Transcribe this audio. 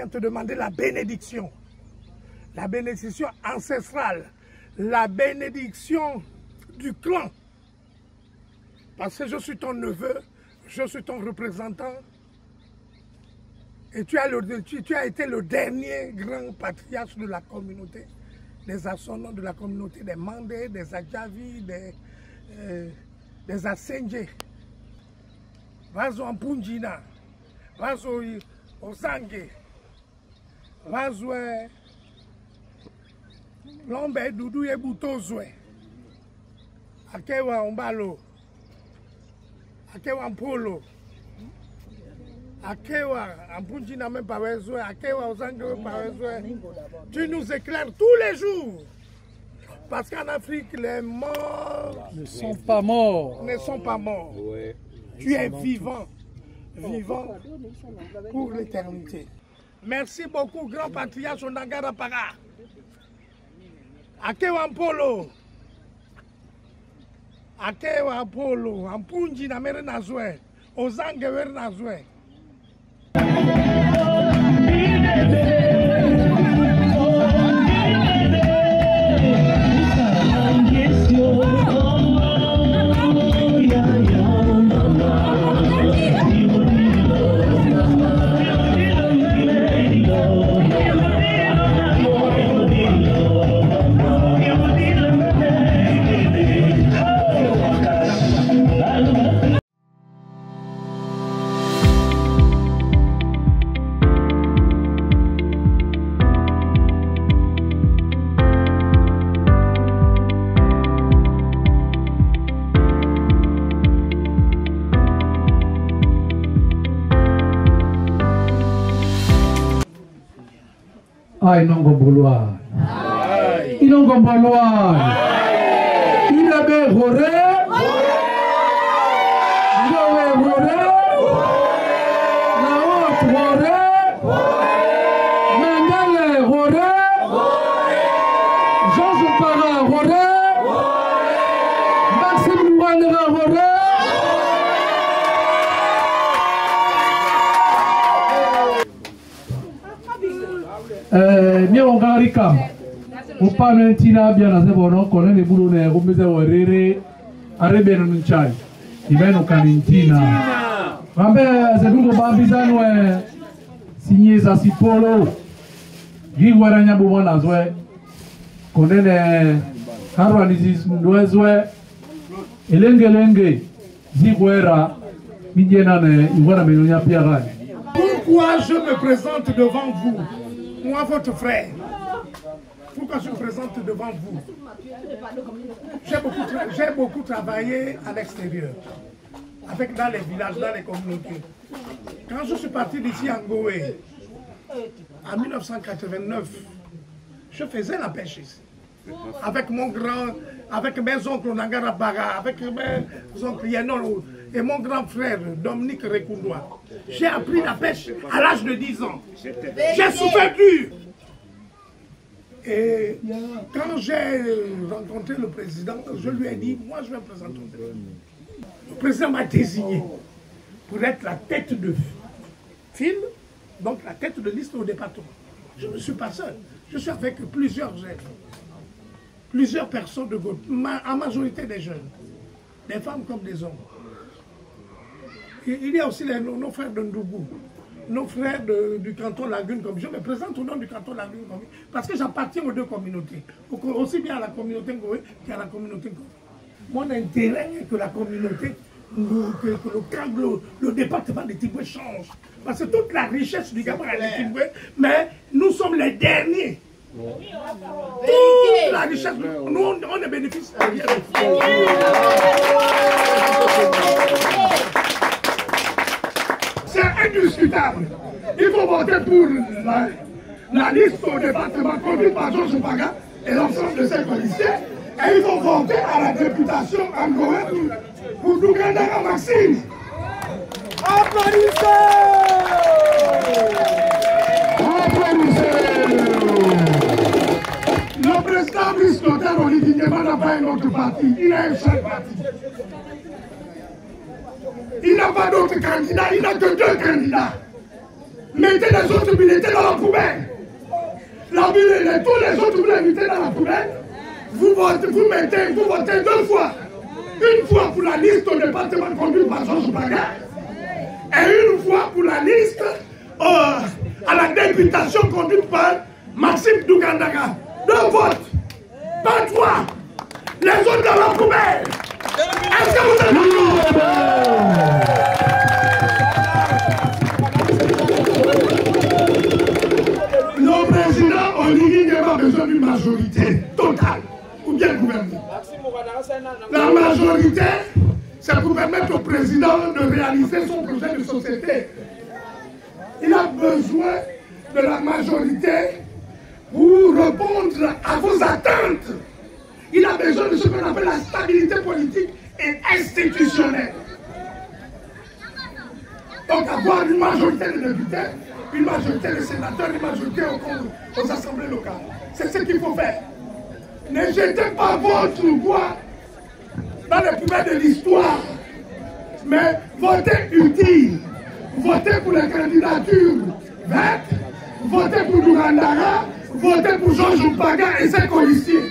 viens te demander la bénédiction ancestrale, la bénédiction du clan. Parce que je suis ton neveu, je suis ton représentant. Et tu as été le dernier grand patriarche de la communauté, des Assono, de la communauté des Mandé, des Adjavi, des Assenje. Vazo Ampunjina, Vazo Osange, Vazo Lombe Dudu Ebutozwe, Akewa Ombalo, Akewa Mpolo, Akewa Ampunjina même pas besoin, Akewa Osange pas besoin. Tu nous éclaires tous les jours. Parce qu'en Afrique, les morts ne sont pas morts. Ne sont pas morts. Ouais. Tu es vivant, vivant pour l'éternité. Merci beaucoup, grand patriarche Onangara Para. Akewa Mpolo. Akewa Mpolo. Ampunji na mere nazwe. Ozange were nazwe. Ay nongo boloa. Inongo boloa. Inabe hore. Inabe hore. Laot hore. Mendele hore. Georges Para hore. Maxime Mouanera hore. Miao Garikam, au Panentina, bien à Zebono, connaît les boulonnais, au musée Rere, à Rebeno Nchai, Ibeno Canintina. Rambe, Zebugo Bambizano, signé Zasipolo, Guy Waranya Bouanazwe, connaît les Harwanizis Ndwezwe, Elenge, Ziguera, Midienane, Iwara Menonia Pierre. Pourquoi je me présente devant vous? Moi, votre frère, pourquoi je me présente devant vous? J'ai beaucoup travaillé à l'extérieur, dans les villages, dans les communautés. Quand je suis parti d'ici à Ngoé, en 1989, je faisais la pêche ici. Avec mes oncles Nangara Baga, avec mes oncles Yanolo et mon grand frère Dominique Rekoundoua. J'ai appris la pêche à l'âge de 10 ans. J'ai souffert dur. Et quand j'ai rencontré le président, je lui ai dit, moi je vais me présenter au président. Le président m'a désigné pour être la tête de file, donc la tête de liste au département. Je ne suis pas seul. Je suis avec plusieurs personnes de gauche, en majorité des jeunes, des femmes comme des hommes. Il y a aussi nos frères de Ndougou, nos frères du canton Lagune, comme je me présente au nom du canton Lagune, parce que j'appartiens aux deux communautés, aussi bien à la communauté Ngoé qu'à la communauté Ngoé. Mon intérêt est que la communauté, le département de Tiboué change. Parce que toute la richesse du Gabon est à Tiboué, mais nous sommes les derniers. Toute la richesse, nous on ne bénéficie de rien. C'est indiscutable. Il faut voter pour la liste au département conduite par Georges Paga et l'ensemble de ses policiers. Et il faut voter à la députation en Goé pour Dougandara Maxime. Applaudissez! Le président Brice Clotaire Olivier n'a pas un autre parti, il a un seul parti. Il n'a pas d'autres candidats, il n'a que deux candidats. Mettez les autres bulletins dans la poubelle. Tous les autres bulletins mettez dans la poubelle. Vous votez 2 fois. Une fois pour la liste au département conduite par Georges Baga et une fois pour la liste à la députation conduite par Maxime Dougandaga. 2 votes, pas 3. Les autres dans la poubelle. Est-ce que vous êtes d'accord? Le président Oligui n'a pas besoin d'une majorité totale ou bien gouvernement. La majorité, c'est pour permettre au président de réaliser son projet de société. Il a besoin de la majorité pour répondre à vos attentes. Il a besoin de ce qu'on appelle la stabilité politique et institutionnelle. Donc avoir une majorité de députés, une majorité de sénateurs, une majorité aux assemblées locales. C'est ce qu'il faut faire. Ne jetez pas votre voix dans les poubelles de l'histoire, mais votez utile. Votez pour les candidatures vertes, votez pour Dougandaga, votez pour Georges Baga et ses colistiers.